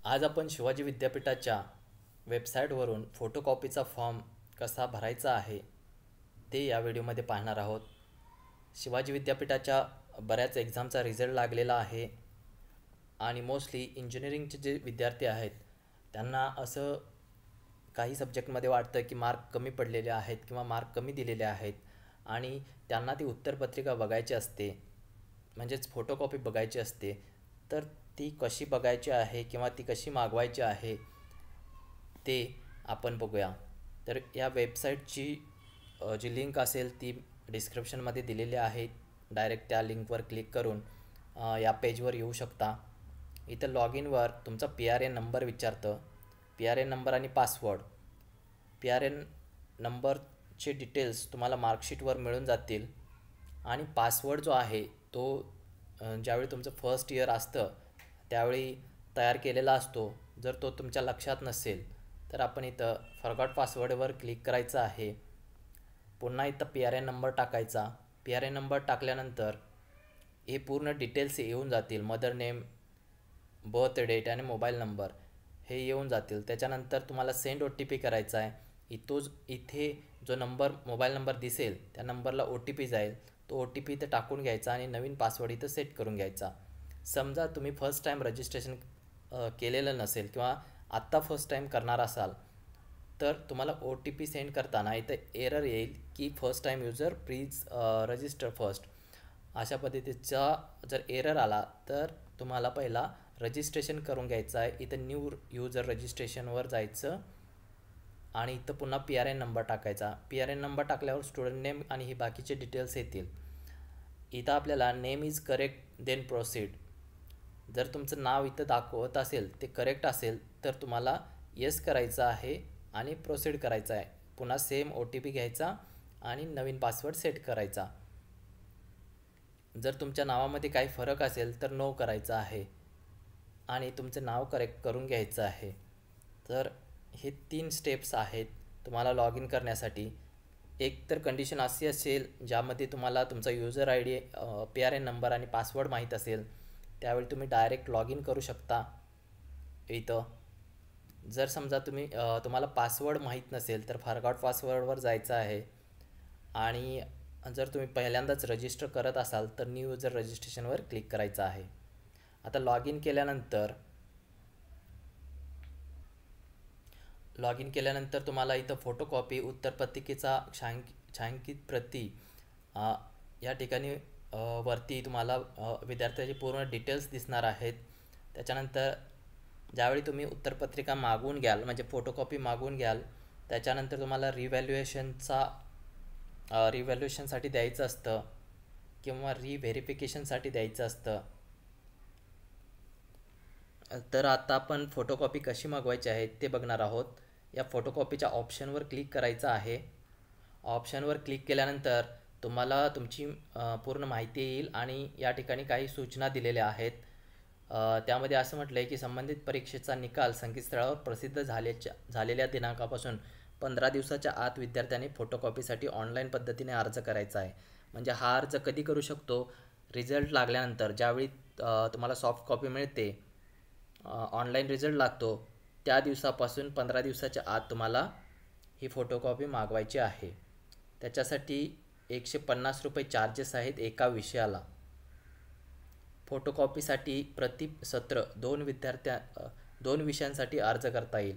आज आपण शिवाजी विद्यापीठाच्या वेबसाईटवरून फोटोकॉपीचा फॉर्म कसा भरायचा आहे ते या व्हिडिओमध्ये पाहणार आहोत. शिवाजी विद्यापीठाच्या बऱ्याच एक्झामचा रिझल्ट लागलेला आहे आणि मोस्टली इंजिनिअरिंगचे जे विद्यार्थी आहेत त्यांना असं काही सब्जेक्टमध्ये वाटतं की मार्क कमी पडलेले आहेत किंवा मार्क कमी दिलेले आहेत आणि त्यांना ती उत्तरपत्रिका बघायची असते, म्हणजेच फोटोकॉपी बघायची असते. तर ती कशी बघायची आहे किंवा ती कशी मागवायची आहे ते आपण बघूया. तर या वेबसाईटची जी लिंक असेल ती डिस्क्रिप्शनमध्ये दिलेली आहे. डायरेक्ट त्या लिंकवर क्लिक करून या पेजवर येऊ शकता. इथं लॉग इनवर तुमचा PRN नंबर विचारतं. PRN नंबर आणि पासवर्ड. PRN नंबरचे डिटेल्स तुम्हाला मार्कशीटवर मिळून जातील आणि पासवर्ड जो आहे तो ज्यावेळी तुमचं फर्स्ट इयर असतं त्यावेळी तयार केलेला असतो. जर तो तुमच्या लक्षात नसेल तर आपण इथं फॉरगॉट पासवर्डवर क्लिक करायचं आहे. पुन्हा इथं PRN नंबर टाकायचा. PRN नंबर टाकल्यानंतर हे पूर्ण डिटेल्स येऊन जातील. मदर नेम, बर्थ डेट आणि मोबाईल नंबर हे येऊन जातील. त्याच्यानंतर तुम्हाला सेंड OTP करायचा आहे. इथे जो मोबाईल नंबर दिसेल त्या नंबरला OTP जाईल. तो OTP इथं टाकून घ्यायचा आणि नवीन पासवर्ड इथं सेट करून घ्यायचा. समजा तुम्ही फर्स्ट टाईम रजिस्ट्रेशन केलेलं नसेल किंवा आत्ता फर्स्ट टाईम करणार असाल तर तुम्हाला OTP सेंड करताना इथं एरर येईल की first time user please register first. अशा पद्धतीचा जर एरर आला तर तुम्हाला पहिला रजिस्ट्रेशन करून घ्यायचं आहे. इथं न्यू यूजर रजिस्ट्रेशनवर जायचं आणि इथं पुन्हा PRN नंबर टाकायचा. PRN नंबर टाकल्यावर स्टुडंट नेम आणि ही बाकीचे डिटेल्स येतील. इथं आपल्याला name is correct then proceed. जर तुमचं नाव इथं दाखवत असेल ते करेक्ट असेल तर तुम्हाला येस करायचं आहे आणि प्रोसीड करायचं आहे. पुन्हा सेम OTP घ्यायचा आणि नवीन पासवर्ड सेट करायचा. जर तुमच्या नावामध्ये काही फरक असेल तर नो करायचं आहे आणि तुमचं नाव करेक्ट करून घ्यायचं आहे. तर हे 3 स्टेप्स आहेत तुम्हाला लॉग इन करण्यासाठी. एक तर कंडिशन अशी असेल ज्यामध्ये तुम्हाला तुमचा यूजर ID, PRN नंबर आणि पासवर्ड माहीत असेल त्यावेळी तुम्ही डायरेक्ट लॉग इन करू शकता इथं. जर समजा तुम्हाला पासवर्ड माहीत नसेल तर फॉरगॉट पासवर्डवर जायचं आहे आणि जर तुम्ही पहिल्यांदाच रजिस्टर करत असाल तर न्यू यूजर रजिस्ट्रेशनवर क्लिक करायचं आहे. आता लॉग इन केल्यानंतर तुम्हाला इथं फोटोकॉपी, उत्तरपत्रिकेचा छायांकित प्रती या ठिकाणी वरती तुम्हाला विद्यार्थ्याचे पूर्ण डिटेल्स दिसणार आहेत. त्याच्यानंतर ज्यावेळी तुम्ही उत्तरपत्रिका मागवून घ्याल म्हणजे फोटोकॉपी मागवून घ्याल त्याच्यानंतर तुम्हाला रिव्हॅल्युएशनसाठी द्यायचं असतं किंवा रिव्हेरिफिकेशनसाठी द्यायचं असतं. तर आता आपण फोटोकॉपी कशी मागवायची आहे ते बघणार आहोत. या फोटोकॉपीच्या ऑप्शनवर क्लिक करायचं आहे. ऑप्शनवर क्लिक केल्यानंतर तुम्हाला तुमची पूर्ण माहिती येईल आणि या ठिकाणी काही सूचना दिलेल्या आहेत. त्यामध्ये असं म्हटलं आहे की संबंधित परीक्षेचा निकाल संकेतस्थळावर प्रसिद्ध झालेल्या दिनांकापासून 15 दिवसाच्या आत विद्यार्थ्यांनी फोटोकॉपीसाठी ऑनलाईन पद्धतीने अर्ज करायचा आहे. म्हणजे हा अर्ज कधी करू शकतो? रिझल्ट लागल्यानंतर ज्यावेळी तुम्हाला सॉफ्ट कॉपी मिळते, ऑनलाईन रिझल्ट लागतो त्या दिवसापासून 15 दिवसाच्या आत तुम्हाला ही फोटोकॉपी मागवायची आहे. त्याच्यासाठी 150 रुपये चार्जेस आहेत एका विषयाला. फोटोकॉपीसाठी प्रति सत्र 2 विषयांसाठी अर्ज करता येईल.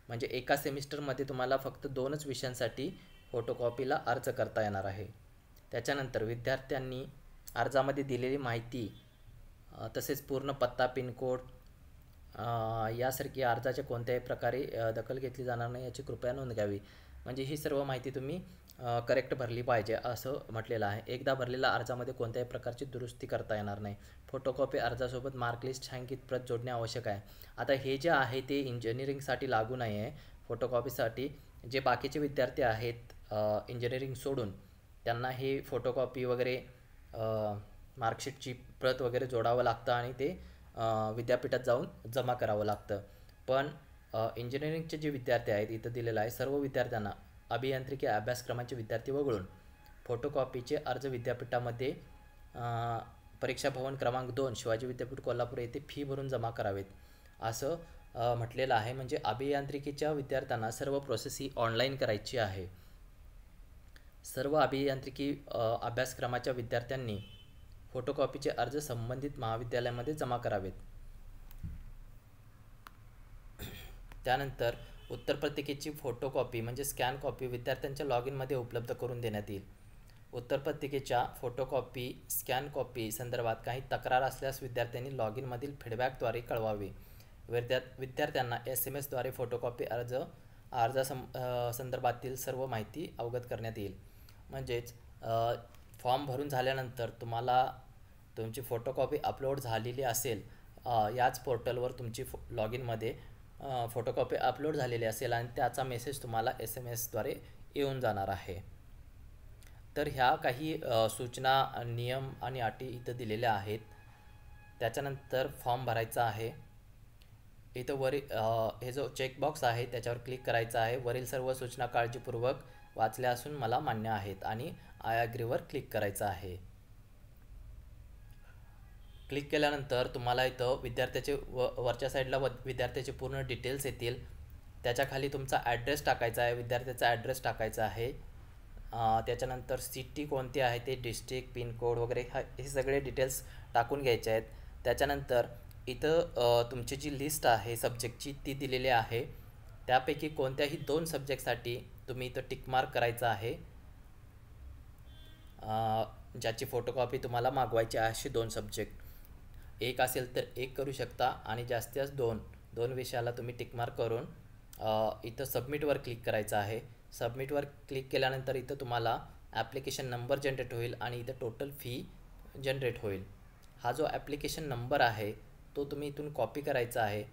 म्हणजे एका सेमिस्टरमध्ये तुम्हाला फक्त 2च विषयांसाठी फोटोकॉपीला अर्ज करता येणार आहे. त्याच्यानंतर विद्यार्थ्यांनी अर्जामध्ये दिलेली माहिती तसेच पूर्ण पत्ता, पिनकोड यासारखी अर्जाच्या कोणत्याही प्रकारे दखल घेतली जाणार नाही याची कृपया नोंद घ्यावी. म्हणजे ही सर्व माहिती तुम्ही करेक्ट भरली पाहिजे असं म्हटलेलं आहे. एकदा भरलेल्या अर्जामध्ये कोणत्याही प्रकारची दुरुस्ती करता येणार नाही. फोटोकॉपी अर्जासोबत मार्कलिस्ट छायांकित प्रत जोडणे आवश्यक आहे. आता हे जे आहे ते इंजिनिअरिंगसाठी लागू नाही आहे. फोटोकॉपीसाठी जे बाकीचे विद्यार्थी आहेत इंजिनिअरिंग सोडून त्यांना हे फोटोकॉपी वगैरे मार्कशीटची प्रत वगैरे जोडावं लागतं आणि ते विद्यापीठात जाऊन जमा करावं लागतं. पण इंजिनिअरिंगचे जे विद्यार्थी आहेत इथं दिलेलं आहे सर्व विद्यार्थ्यांना अभियांत्रिकी अभ्यासक्रमाचे विद्यार्थी वगळून फोटोकॉपीचे अर्ज विद्यापीठामध्ये परीक्षा भवन क्रमांक 2 शिवाजी विद्यापीठ कोल्हापूर येथे फी भरून जमा करावेत. असं म्हटलेलं आहे. म्हणजे अभियांत्रिकीच्या विद्यार्थ्यांना सर्व प्रोसेस ही ऑनलाईन करायची आहे. सर्व अभियांत्रिकी अभ्यासक्रमाच्या विद्यार्थ्यांनी फोटोकॉपीचे अर्ज संबंधित महाविद्यालयामध्ये जमा करावेत. त्यानंतर उत्तरपत्रिकेची फोटोकॉपी म्हणजे स्कॅन कॉपी विद्यार्थ्यांच्या लॉग इनमध्ये उपलब्ध करून देण्यात येईल. उत्तरपत्रिकेच्या फोटोकॉपी स्कॅन कॉपी संदर्भात काही तक्रार असल्यास विद्यार्थ्यांनी लॉग इनमधील फीडबॅकद्वारे कळवावे. विद्यार्थ्यांना SMS द्वारे फोटोकॉपी संदर्भातील सर्व माहिती अवगत करण्यात येईल. म्हणजेच फॉर्म भरून झाल्यानंतर तुम्हाला तुमची फोटोकॉपी अपलोड झालेली असेल, याच पोर्टलवर तुमची लॉग इनमध्ये फोटोकॉपी अपलोड झालेली असेल आणि त्याचा मेसेज तुम्हाला SMS द्वारे येऊन जाणार आहे. तर ह्या काही सूचना, नियम आणि अटी इथं दिलेल्या आहेत. त्याच्यानंतर फॉर्म भरायचा आहे. इथं हे जो चेकबॉक्स आहे त्याच्यावर क्लिक करायचा आहे. वरील सर्व सूचना काळजीपूर्वक वाचल्या असून मला मान्य आहेत आणि आय ॲग्रीवर क्लिक करायचं आहे. क्लिक केल्यानंतर तुम्हाला इथं विद्यार्थ्याचे वरच्या साईडला विद्यार्थ्याचे पूर्ण डिटेल्स येतील. त्याच्याखाली तुमचा ॲड्रेस टाकायचा आहे, विद्यार्थ्याचा ॲड्रेस टाकायचा आहे. त्याच्यानंतर सिटी कोणती आहे ते, डिस्ट्रिक्ट, पिनकोड वगैरे हे सगळे डिटेल्स टाकून घ्यायचे आहेत. त्याच्यानंतर इथं तुमची जी लिस्ट आहे सब्जेक्टची ती दिलेली आहे. त्यापैकी कोणत्याही 2 सब्जेक्टसाठी तुम्ही इथं टिकमार्क करायचं आहे. ज्याची फोटोकॉपी तुम्हाला मागवायची आहे असे 2 सब्जेक्ट. एक असेल तर 1 करू शकता आणि जास्तीत जास्त 2 विषयाला तुम्ही टिकमार्क करून इथं सबमिटवर क्लिक करायचं आहे. सबमिटवर क्लिक केल्यानंतर इथं तुम्हाला ॲप्लिकेशन नंबर जनरेट होईल आणि इथं टोटल फी जनरेट होईल. हा जो ॲप्लिकेशन नंबर आहे तो तुम्ही इथून कॉपी करायचा आहे.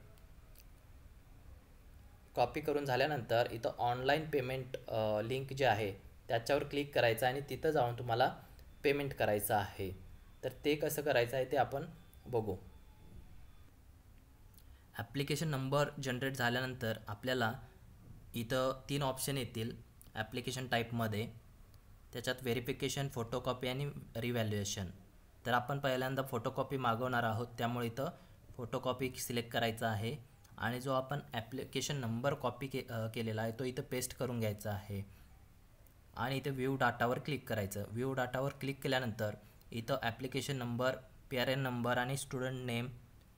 कॉपी करून झाल्यानंतर इथं ऑनलाईन पेमेंट लिंक जे आहे त्याच्यावर क्लिक करायचं आणि तिथं जाऊन तुम्हाला पेमेंट करायचं आहे. तर ते कसं करायचं आहे ते आपण बघू. ॲप्लिकेशन नंबर जनरेट झाल्यानंतर आपल्याला इथं 3 ऑप्शन येतील ॲप्लिकेशन टाईपमध्ये. त्याच्यात व्हेरिफिकेशन, फोटोकॉपी आणि रिव्हॅल्युएशन. तर आपण पहिल्यांदा फोटोकॉपी मागवणार आहोत, त्यामुळे इथं फोटोकॉपी सिलेक्ट करायचा आहे आणि जो आपण ॲप्लिकेशन नंबर कॉपी केलेला आहे तो इथं पेस्ट करून घ्यायचा आहे आणि इथं व्ह्यू डाटावर क्लिक करायचं. व्ह्यू डाटावर क्लिक केल्यानंतर इथं ॲप्लिकेशन नंबर, PRN नंबर आणि स्टुडंट नेम,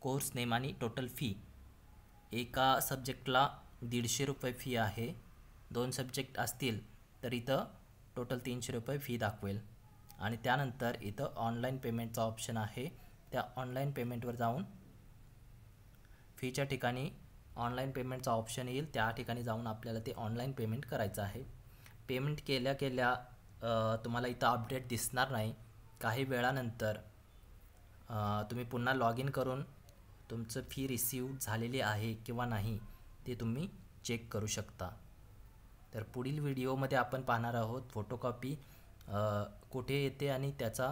कोर्स नेम आणि टोटल फी. एका सब्जेक्टला 150 रुपये फी आहे. 2 सब्जेक्ट असतील तर इथं टोटल 300 रुपये फी दाखवेल. आणि त्यानंतर इथं ऑनलाईन पेमेंटचा ऑप्शन आहे. त्या ऑनलाईन पेमेंटवर जाऊन फीच्या ठिकाणी ऑनलाईन पेमेंटचा ऑप्शन येईल, त्या ठिकाणी जाऊन आपल्याला ते ऑनलाईन पेमेंट करायचं आहे. पेमेंट केल्या तुम्हाला इथं अपडेट दिसणार नाही. काही वेळानंतर तुम्ही पुन्हा लॉग इन करून तुमचं फी रिसीव झालेली आहे किंवा नाही ते तुम्ही चेक करू शकता. तर पुढील व्हिडिओमध्ये आपण पाहणार आहोत फोटोकॉपी कुठे येते आणि त्याचा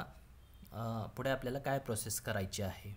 पुढे आपल्याला काय प्रोसेस करायची आहे.